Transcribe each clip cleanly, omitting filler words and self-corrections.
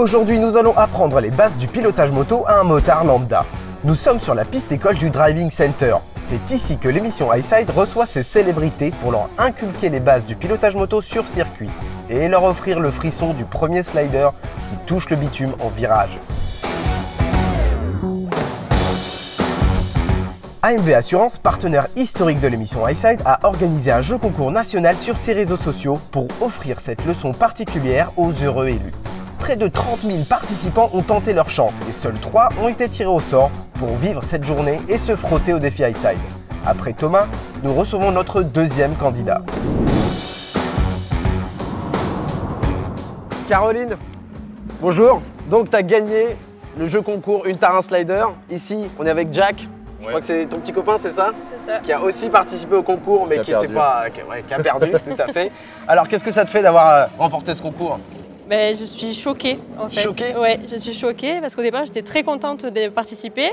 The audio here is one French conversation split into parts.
Aujourd'hui, nous allons apprendre les bases du pilotage moto à un motard lambda. Nous sommes sur la piste école du Driving Center. C'est ici que l'émission Highside reçoit ses célébrités pour leur inculquer les bases du pilotage moto sur circuit et leur offrir le frisson du premier slider qui touche le bitume en virage. AMV Assurance, partenaire historique de l'émission Highside, a organisé un jeu concours national sur ses réseaux sociaux pour offrir cette leçon particulière aux heureux élus. Près de 30 000 participants ont tenté leur chance et seuls 3 ont été tirés au sort pour vivre cette journée et se frotter au défi Highside. Après Thomas, nous recevons notre deuxième candidat. Caroline, bonjour. Donc tu as gagné le jeu concours Une Tarin Slider. Ici, on est avec Jack. Je crois que c'est ton petit copain, c'est ça? C'est ça. Qui a aussi participé au concours, mais qui a perdu, tout à fait. Alors, qu'est-ce que ça te fait d'avoir remporté ce concours? Ben, je suis choquée en fait. Choquée? Ouais, je suis choquée parce qu'au départ j'étais très contente de participer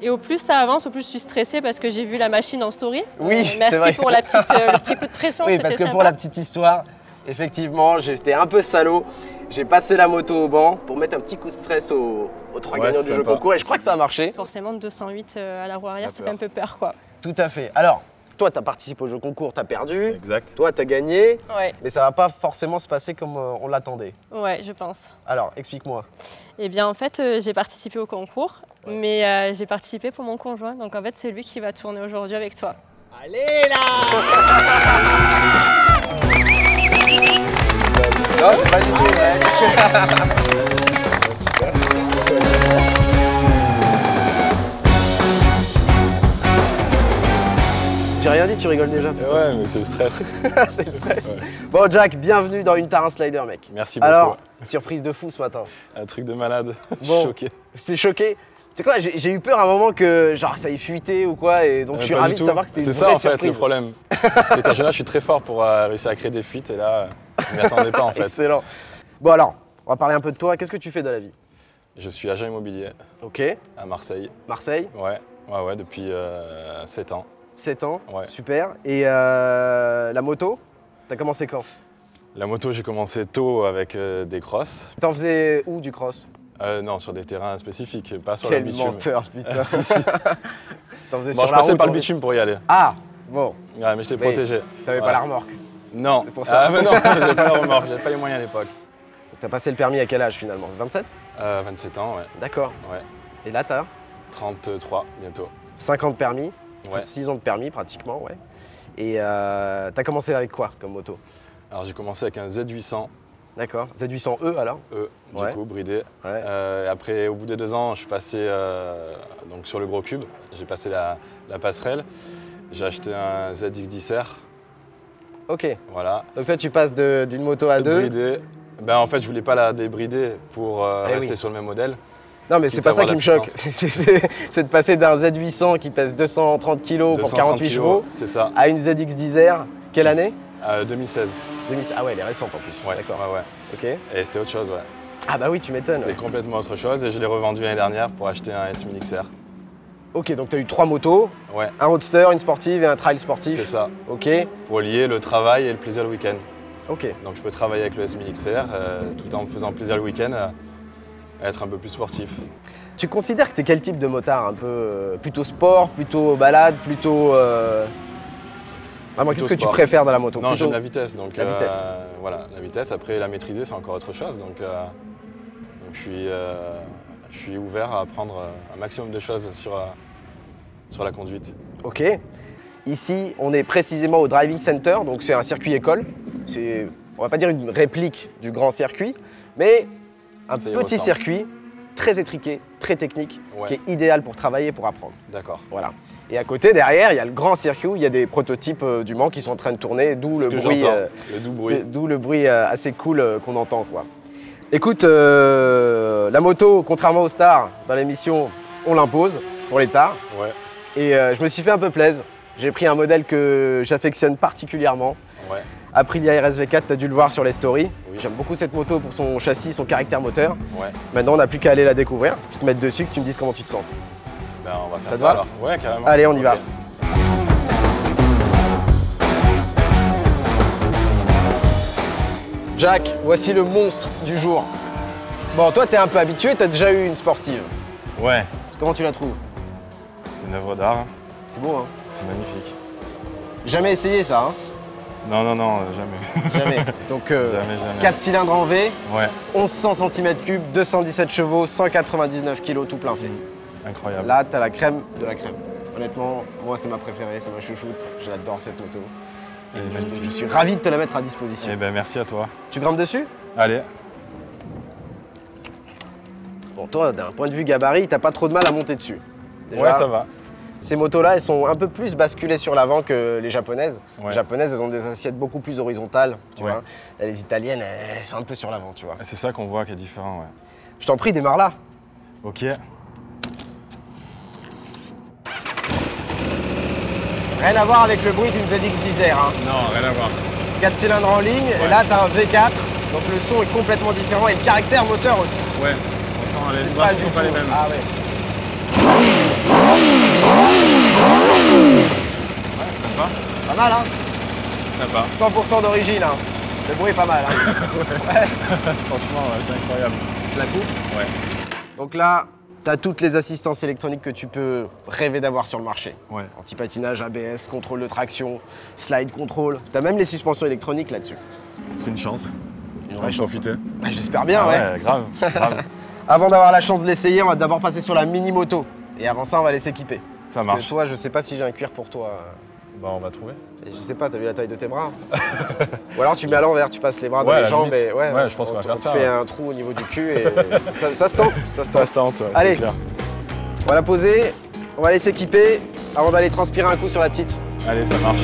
et au plus ça avance, au plus je suis stressée parce que j'ai vu la machine en story. Oui, c'est vrai. Merci pour la petite, le petit coup de pression. Oui, parce que pour la petite histoire, effectivement, j'étais un peu salaud. J'ai passé la moto au banc pour mettre un petit coup de stress aux 3 gagnants du jeu concours et je crois que ça a marché. Forcément, 208 à la roue arrière, ça fait un peu peur quoi. Tout à fait. Alors, toi, tu as participé au jeu concours, tu as perdu. Exact. Toi, tu as gagné. Ouais. Mais ça va pas forcément se passer comme on l'attendait. Ouais, je pense. Alors, explique-moi. Eh bien, en fait, j'ai participé au concours, mais j'ai participé pour mon conjoint. Donc, en fait, c'est lui qui va tourner aujourd'hui avec toi. Allez là! Non, c'est pas du tout vrai. J'ai rien dit, tu rigoles déjà. Ouais, mais c'est le stress. C'est le stress. Ouais. Bon, Jack, bienvenue dans Une Tarin Slider, mec. Merci beaucoup. Alors, surprise de fou ce matin. Un truc de malade. Bon, Choqué. J'étais choqué. Tu sais quoi, j'ai eu peur à un moment que genre ça ait fuité ou quoi, et donc je suis Pas ravi du de tout. savoir que c'était une C'est vraie ça en surprise. fait le problème. C'est qu'en général je suis très fort pour réussir à créer des fuites et là je m'y attendais pas en fait. Excellent. Bon alors, on va parler un peu de toi. Qu'est-ce que tu fais dans la vie? Je suis agent immobilier Ok. à Marseille. Marseille? Ouais, depuis 7 ans. 7 ans, Ouais. super. Et la moto, t'as commencé quand? La moto j'ai commencé tôt avec des crosses. T'en faisais où du cross? Non, sur des terrains spécifiques, pas sur Quel le bitume. menteur, putain. Si, si. T'en faisais Bon, sur je la passais route, par le on- bitume pour y aller. Ah, bon, Ouais, mais j'étais Mais protégé. t'avais pas Ouais. la remorque. Non. C'est pour ça. Ah mais non, j'avais pas la remorque, j'avais pas les moyens à l'époque. T'as passé le permis à quel âge finalement? 27? 27 ans, ouais. D'accord. Ouais. Et là t'as 33 bientôt. 50 permis, Ouais. 6 ans de permis pratiquement, ouais. Et t'as commencé avec quoi comme moto? Alors j'ai commencé avec un Z800 D'accord. Z800E alors? du Ouais. coup, bridé. Ouais. Après, au bout des 2 ans, je suis passé donc sur le gros cube. J'ai passé la passerelle. J'ai acheté un ZX10R. Ok. Voilà. Donc toi tu passes d'une moto à deux. Bridé. Ben, en fait, je voulais pas la débrider pour rester oui. sur le même modèle. Non mais c'est Quitte pas à ça avoir qui la me choque. C'est de passer d'un Z800 qui pèse 230 kg pour 230 48 kilos, chevaux c'est ça. à une ZX10R. Quelle année? 2016. 2000. Ah ouais, elle est récente en plus. Ouais, D'accord. ouais. Ok. Et c'était autre chose, ouais. Ah bah oui, tu m'étonnes. C'était complètement autre chose et je l'ai revendu l'année dernière pour acheter un S1000 XR. Ok, donc tu as eu 3 motos, Ouais, un roadster, une sportive et un trail sportif. c'est ça. Ok, Pour lier le travail et le plaisir le week-end. ok. Donc je peux travailler avec le S1000 XR tout en me faisant plaisir le week-end, être un peu plus sportif. Tu considères que tu es quel type de motard? Un peu plutôt sport, plutôt balade, plutôt... Vraiment, qu'est-ce que tu sport. préfères dans la moto? Non, Plutôt- j'aime la vitesse. Donc, La vitesse. Voilà, la vitesse. Après, la maîtriser, c'est encore autre chose. Donc je suis ouvert à apprendre un maximum de choses sur la conduite. Ok. Ici, on est précisément au Driving Center, donc c'est un circuit école. C'est, on va pas dire une réplique du grand circuit, mais un Ça y petit ressemble. circuit très étriqué, très technique, Ouais. qui est idéal pour travailler, pour apprendre. D'accord. Voilà. Et à côté, derrière, il y a le grand circuit où il y a des prototypes du Mans qui sont en train de tourner, d'où Ce le que bruit, j'entends, le doux bruit. d'où le bruit assez cool qu'on entend, quoi. Écoute, la moto, contrairement aux stars, dans l'émission, on l'impose pour les stars. Ouais, Et je me suis fait un peu plaisir. J'ai pris un modèle que j'affectionne particulièrement. ouais. Aprilia RSV4, tu as dû le voir sur les stories. Oui. J'aime beaucoup cette moto pour son châssis, son caractère moteur. Ouais. Maintenant, on n'a plus qu'à aller la découvrir. Je vais te mettre dessus, que tu me dises comment tu te sens. Ben, on va faire Ça te ça va alors. Ouais, carrément. Allez, on y va. Ok. Jack, voici le monstre du jour. Bon, toi, t'es un peu habitué, t'as déjà eu une sportive. Ouais, Comment tu la trouves? c'est une œuvre d'art, C'est beau, hein? c'est magnifique. Jamais essayé ça, hein? Non, non, non, jamais. Jamais. Donc, Jamais. 4 cylindres en V, Ouais, 1100 cm3, 217 chevaux, 199 kg, tout plein fait. incroyable. Là, t'as la crème de la crème. Honnêtement, moi, c'est ma préférée, c'est ma chouchoute. J'adore cette moto. Elle est Donc, magnifique. je suis ravi de te la mettre à disposition. Eh ben, merci à toi. Tu grimpes dessus? Allez, Bon, toi, d'un point de vue gabarit, t'as pas trop de mal à monter dessus. Déjà, ouais, ça va. Ces motos-là, elles sont un peu plus basculées sur l'avant que les japonaises. Ouais. Les japonaises, elles ont des assiettes beaucoup plus horizontales, tu Ouais. vois. Et les italiennes, elles sont un peu sur l'avant, tu vois. C'est ça qu'on voit qui est différent, ouais. Je t'en prie, démarre là. Ok, Rien à voir avec le bruit d'une ZX-10R. Hein. non, rien à voir. 4 cylindres en ligne, et là, t'as un V4. Donc le son est complètement différent et le caractère moteur aussi. Ouais, on sent les C'est vibrations du sont pas tout- les mêmes. Ah ouais. Ouais, sympa, Pas mal, hein. sympa. 100% d'origine, hein. Le bruit est pas mal, hein. Franchement, ouais, c'est incroyable. Je la coupe. Ouais, Donc là, tu as toutes les assistances électroniques que tu peux rêver d'avoir sur le marché. ouais. Anti-patinage, ABS, contrôle de traction, slide control. Tu as même les suspensions électroniques là-dessus. C'est une chance. Une On vraie va chance. profiter. Bah, j'espère bien, Ah ouais. grave, grave. Avant d'avoir la chance de l'essayer, on va d'abord passer sur la mini-moto. Et avant ça, on va les s'équiper. Ça Parce marche. que toi, je sais pas si j'ai un cuir pour toi. Bah, on va trouver. Et je sais pas, t'as vu la taille de tes bras? Ou alors tu mets à l'envers, tu passes les bras dans Ouais, à les la jambes limite. et Ouais, je pense qu'on va on faire te ça, fait ouais. un trou au niveau du cul et ça se tente, ça se tente. Restante, ouais, Allez. c'est clair. On va la poser, on va aller s'équiper avant d'aller transpirer un coup sur la petite. Allez, ça marche.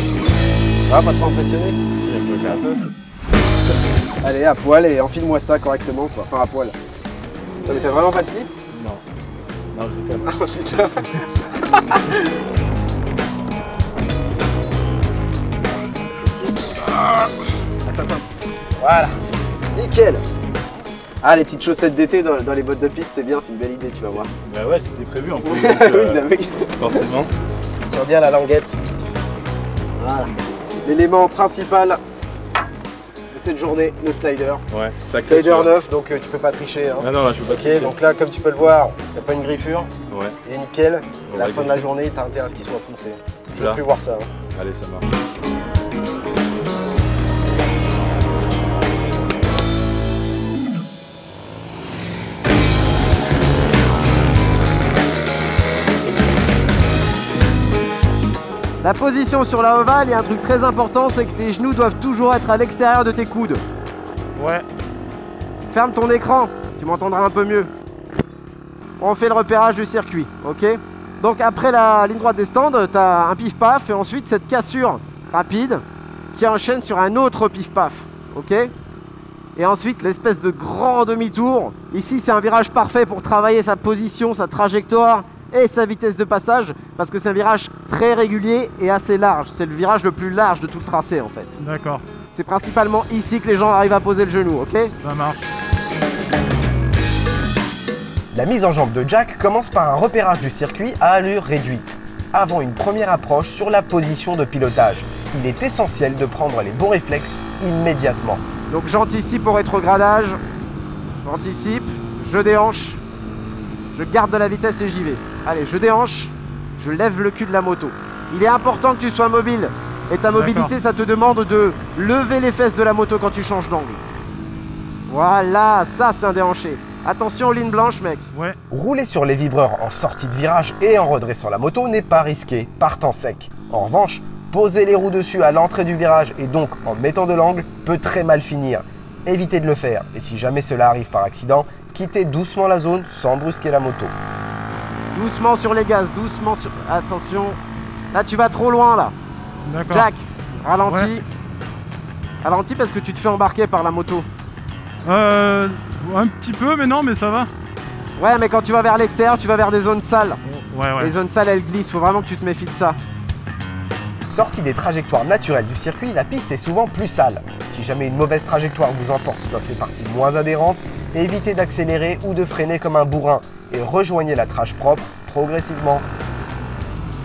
Ça va, pas trop impressionné? Si, un peu quand Un même. peu. Allez, à poil et enfile-moi ça correctement, quoi. Enfin, à poil. Ça mais t'as vraiment pas de slip? Non. Non, je sais pas. Oh putain. Attends. Voilà. Nickel. Ah, les petites chaussettes d'été dans les bottes de piste, c'est bien, c'est une belle idée, tu vas voir. Bah ouais, c'était prévu en plus. Oui, donc, avec. forcément. Tiens bien la languette. Voilà. L'élément principal de cette journée, le slider. Ouais, sacré. Slider neuf, donc tu peux pas tricher. Hein. Ah non, là, je peux pas Ok, tricher. donc là, comme tu peux le voir, il n'y a pas une griffure, Ouais, il est nickel. À la Ouais, fin de la journée, tu as intérêt à ce qu'il soit poncé. Je veux Là. plus voir ça. Hein. allez, ça marche. La position sur la ovale, il y a un truc très important, c'est que tes genoux doivent toujours être à l'extérieur de tes coudes. Ouais. Ferme ton écran, tu m'entendras un peu mieux. On fait le repérage du circuit, ok? Donc après la ligne droite des stands, tu as un pif-paf et ensuite cette cassure rapide qui enchaîne sur un autre pif-paf, ok? Et ensuite l'espèce de grand demi-tour. Ici c'est un virage parfait pour travailler sa position, sa trajectoire et sa vitesse de passage parce que c'est un virage très régulier et assez large. C'est le virage le plus large de tout le tracé en fait. D'accord, C'est principalement ici que les gens arrivent à poser le genou, ok? ça marche. La mise en jambe de Jack commence par un repérage du circuit à allure réduite, avant une première approche sur la position de pilotage. Il est essentiel de prendre les bons réflexes immédiatement. Donc j'anticipe au rétrogradage, j'anticipe, je déhanche, je garde de la vitesse et j'y vais. Allez, je déhanche, je lève le cul de la moto. Il est important que tu sois mobile et ta mobilité ça te demande de lever les fesses de la moto quand tu changes d'angle. Voilà, ça c'est un déhanché. Attention aux lignes blanches, mec. Ouais, Rouler sur les vibreurs en sortie de virage et en redressant la moto n'est pas risqué, partant sec. En revanche, poser les roues dessus à l'entrée du virage et donc en mettant de l'angle peut très mal finir. Évitez de le faire et si jamais cela arrive par accident, quittez doucement la zone sans brusquer la moto. Doucement sur les gaz, doucement sur... Attention, là tu vas trop loin là. d'accord. Jack, ralentis. Ouais. Ralentis parce que tu te fais embarquer par la moto. Un petit peu, mais non, mais ça va. Ouais, mais quand tu vas vers l'extérieur, tu vas vers des zones sales. Ouais, Les ouais. zones sales, elles glissent, faut vraiment que tu te méfies de ça. Sortie des trajectoires naturelles du circuit, la piste est souvent plus sale. Si jamais une mauvaise trajectoire vous emporte dans ces parties moins adhérentes, évitez d'accélérer ou de freiner comme un bourrin et rejoignez la trage propre progressivement.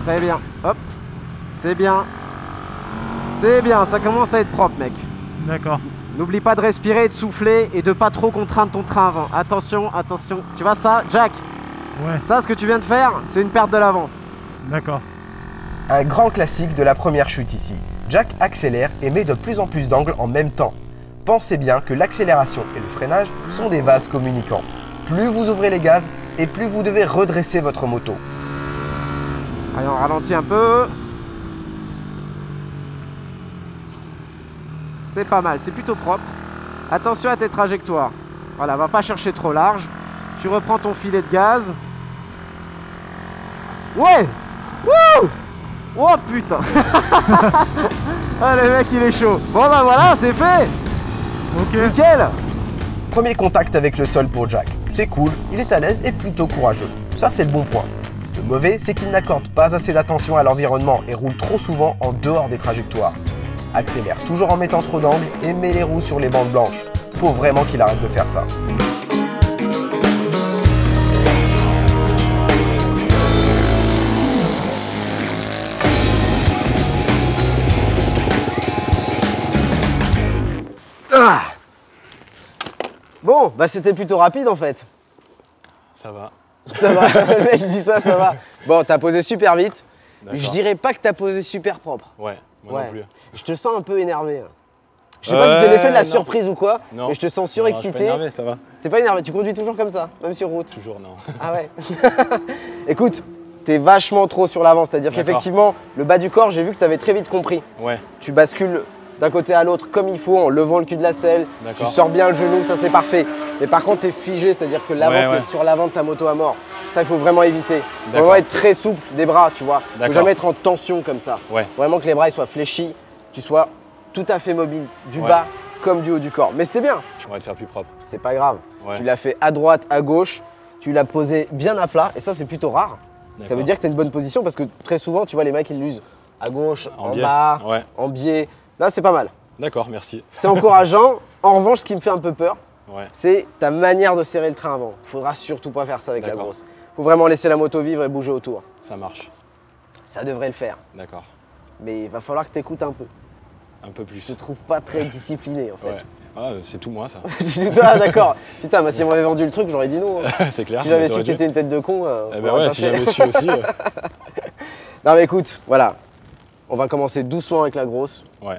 Très bien, hop, c'est bien. C'est bien, ça commence à être propre, mec. D'accord. N'oublie pas de respirer, de souffler et de pas trop contraindre ton train avant. Attention, attention. Tu vois ça, Jack? Ouais. Ça, ce que tu viens de faire, c'est une perte de l'avant. D'accord. Un grand classique de la première chute ici. Jack accélère et met de plus en plus d'angles en même temps. Pensez bien que l'accélération et le freinage sont des vases communicants. Plus vous ouvrez les gaz et plus vous devez redresser votre moto. Allez, on ralentit un peu. C'est pas mal, c'est plutôt propre. Attention à tes trajectoires. Voilà, va pas chercher trop large. Tu reprends ton filet de gaz. Ouais! Wouh! Oh putain! Ah, le mec il est chaud. Bon bah voilà, c'est fait! Ok. Nickel! Premier contact avec le sol pour Jack. C'est cool, il est à l'aise et plutôt courageux. Ça c'est le bon point. Le mauvais, c'est qu'il n'accorde pas assez d'attention à l'environnement et roule trop souvent en dehors des trajectoires. Accélère toujours en mettant trop d'angles et met les roues sur les bandes blanches. Faut vraiment qu'il arrête de faire ça. Ah. Bon, bah c'était plutôt rapide en fait. Ça va. Ça va, le mec dit ça va. Bon, t'as posé super vite. Je D'accord. dirais pas que t'as posé super propre. Ouais, moi non plus. Je te sens un peu énervé. Je sais pas si c'est l'effet de la non. surprise ou quoi, Non. mais je te sens Non, je suis pas surexcité. énervé, ça va. T'es pas énervé, tu conduis toujours comme ça, même sur route. Toujours, non. Ah ouais. Écoute, t'es vachement trop sur l'avant, c'est-à-dire D'accord. qu'effectivement, le bas du corps, j'ai vu que t'avais très vite compris. Ouais, Tu bascules d'un côté à l'autre comme il faut, en levant le cul de la selle. Tu D'accord. sors bien le genou, ça c'est parfait. Mais par contre, t'es figé, c'est-à-dire que l'avant, Ouais, t'es ouais. sur l'avant de ta moto à mort. Ça, il faut vraiment éviter. Faut D'accord. vraiment être très souple des bras, tu vois. Faut D'accord. jamais être en tension comme ça. Ouais. Vraiment que les bras ils soient fléchis, tu sois tout à fait mobile, du Ouais. bas comme du haut du corps. Mais c'était bien, j'aimerais te faire plus propre. c'est pas grave. Ouais. Tu l'as fait à droite, à gauche, tu l'as posé bien à plat, et ça c'est plutôt rare. Ça veut D'accord. dire que tu as une bonne position parce que très souvent, tu vois, les mecs ils l'usent à gauche, en biais. bas, Ouais. en biais. Là, c'est pas mal. D'accord, merci. C'est encourageant. En revanche, ce qui me fait un peu peur, Ouais. c'est ta manière de serrer le train avant. Faudra surtout pas faire ça avec la D'accord. grosse. Faut vraiment laisser la moto vivre et bouger autour. Ça marche. Ça devrait le faire. D'accord. Mais il va falloir que tu écoutes un peu. Un peu Je plus. te trouve pas très discipliné en fait. Ouais. Ah, c'est tout moi, ça. C'est tout ah, d'accord. Putain, bah, si on m'avait vendu le truc, j'aurais dit non. Hein. C'est clair. Si j'avais mais su t'aurais que dû. t'étais une tête de con. Eh on ben l'aurait ouais, pas si fait. j'avais su aussi. Non mais écoute, voilà. On va commencer doucement avec la grosse. Ouais,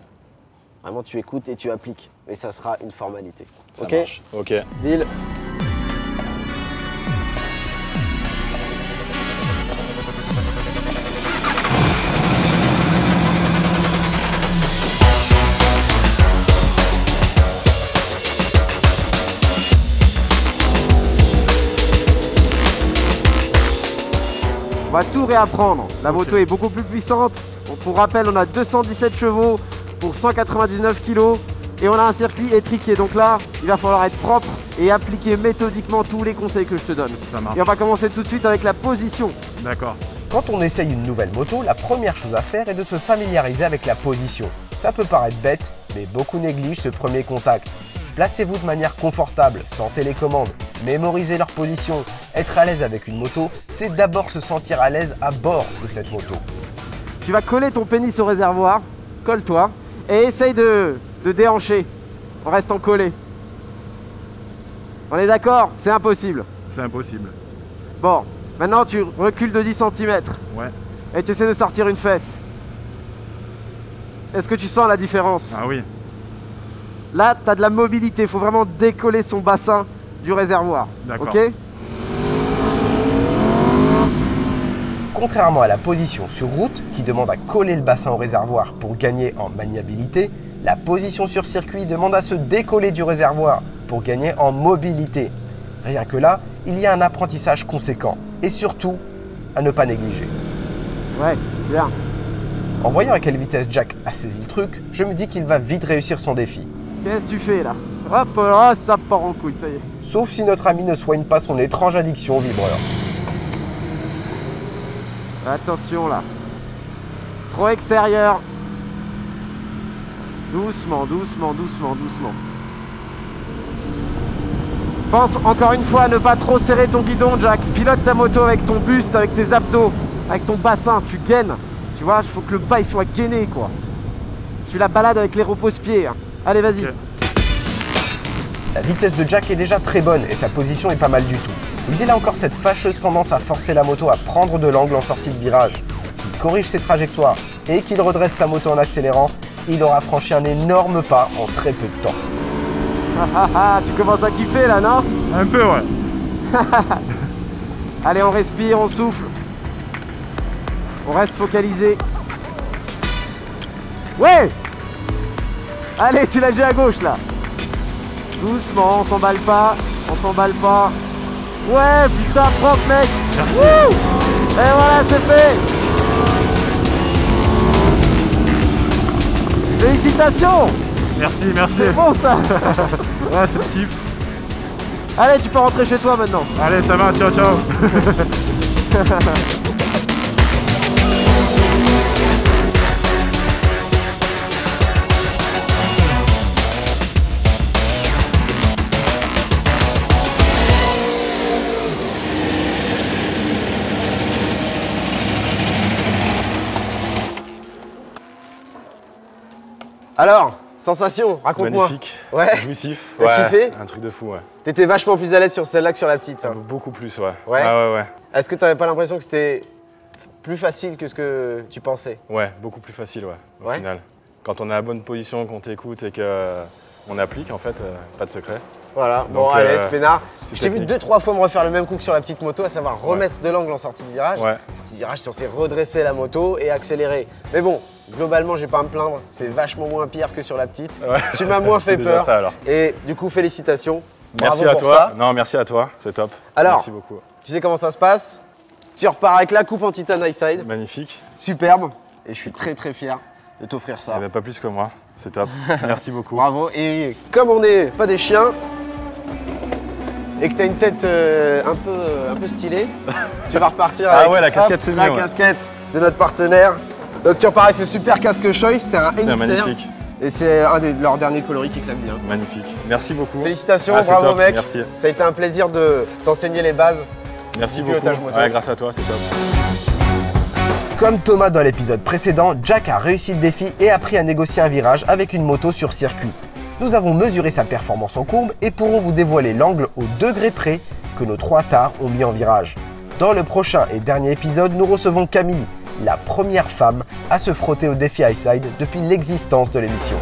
Vraiment, tu écoutes et tu appliques. Et ça sera une formalité. ça Ok. marche. Ok. Deal. On va tout réapprendre. La moto est beaucoup plus puissante. Pour rappel, on a 217 chevaux pour 199 kg et on a un circuit étriqué. Donc là, il va falloir être propre et appliquer méthodiquement tous les conseils que je te donne. Ça marche. Et on va commencer tout de suite avec la position. D'accord. Quand on essaye une nouvelle moto, la première chose à faire est de se familiariser avec la position. Ça peut paraître bête, mais beaucoup négligent ce premier contact. Placez-vous de manière confortable, sans télécommande, mémorisez leur position. Être à l'aise avec une moto, c'est d'abord se sentir à l'aise à bord de cette moto. Tu vas coller ton pénis au réservoir, colle-toi, et essaye de déhancher en restant collé. On est d'accord? C'est impossible. C'est impossible. Bon, maintenant tu recules de 10 cm Ouais. et tu essaies de sortir une fesse. Est-ce que tu sens la différence? Ah oui. Là, tu as de la mobilité, il faut vraiment décoller son bassin du réservoir. D'accord. Ok? Contrairement à la position sur route, qui demande à coller le bassin au réservoir pour gagner en maniabilité, la position sur circuit demande à se décoller du réservoir pour gagner en mobilité. Rien que là, il y a un apprentissage conséquent et surtout à ne pas négliger. Ouais, bien. En voyant à quelle vitesse Jack a saisi le truc, je me dis qu'il va vite réussir son défi. Qu'est-ce que tu fais là? Hop là, ça part en couille, ça y est. Sauf si notre ami ne soigne pas son étrange addiction au vibreur. Attention là. Trop extérieur. Doucement, doucement, doucement, doucement. Pense encore une fois à ne pas trop serrer ton guidon, Jack. Pilote ta moto avec ton buste, avec tes abdos, avec ton bassin. Tu gaines. Tu vois, il faut que le bas il soit gainé quoi. Tu la balades avec les repose-pieds. Hein. Allez, vas-y. Ok. La vitesse de Jack est déjà très bonne et sa position est pas mal du tout. Mais il a encore cette fâcheuse tendance à forcer la moto à prendre de l'angle en sortie de virage. S'il corrige ses trajectoires et qu'il redresse sa moto en accélérant, il aura franchi un énorme pas en très peu de temps. Tu commences à kiffer là, non? Un peu, ouais. Allez, on respire, on souffle. On reste focalisé. Ouais! Allez, tu l'as déjà à gauche là. Doucement, on s'emballe pas. On s'emballe pas. Ouais, putain, propre mec. Merci. Wouh! Et voilà, c'est fait. Félicitations. Merci, merci. C'est bon ça. Ouais, c'est le kiff. Allez, tu peux rentrer chez toi maintenant. Allez, ça va, ciao, ciao. Alors, sensation, raconte-moi. Magnifique, Ouais. jouissif. T'as kiffé? Un truc de fou, ouais. T'étais vachement plus à l'aise sur celle-là que sur la petite. Hein. Beaucoup plus, ouais. Ouais. Ah ouais. Est-ce que t'avais pas l'impression que c'était plus facile que ce que tu pensais? Ouais, beaucoup plus facile, ouais, au Ouais. final. Quand on est à la bonne position, qu'on t'écoute et qu'on applique, en fait, pas de secret. Voilà, bon, Donc, à l'aise, peinard. c'est Je t'ai vu technique. 2-3 fois me refaire le même coup que sur la petite moto, à savoir remettre de l'angle en sortie de virage. Ouais. Sortie de virage, tu es censé redresser la moto et accélérer. Mais bon, globalement, j'ai pas à me plaindre. C'est vachement moins pire que sur la petite. Ouais. Tu m'as moins fait C'est déjà peur. ça, alors. Et du coup, félicitations. Merci Bravo à pour toi. ça. Non, merci à toi, c'est top. Alors, merci beaucoup. Tu sais comment ça se passe? Tu repars avec la coupe en titane high side. Magnifique. Superbe. Et je suis très très fier de t'offrir ça. Eh ben, pas plus que moi, c'est top. Merci beaucoup. Bravo. Et comme on n'est pas des chiens et que tu as une tête un peu stylée, tu vas repartir Ah avec ouais, la casquette, c'est la mieux, ouais. casquette de notre partenaire. Donc tu repars avec ce super casque Choice, c'est un C'est NXR. magnifique. Et c'est un de leurs derniers coloris qui claque bien. Magnifique. Merci beaucoup. Félicitations, Ah, c'est bravo top, mec. merci. Ça a été un plaisir de t'enseigner les bases. Merci du beaucoup. pilotage moto. Ouais, grâce à toi, c'est top. Comme Thomas dans l'épisode précédent, Jack a réussi le défi et a appris à négocier un virage avec une moto sur circuit. Nous avons mesuré sa performance en courbe et pourrons vous dévoiler l'angle au degré près que nos 3 tards ont mis en virage. Dans le prochain et dernier épisode, nous recevons Camille, la première femme à se frotter au défi Highside depuis l'existence de l'émission.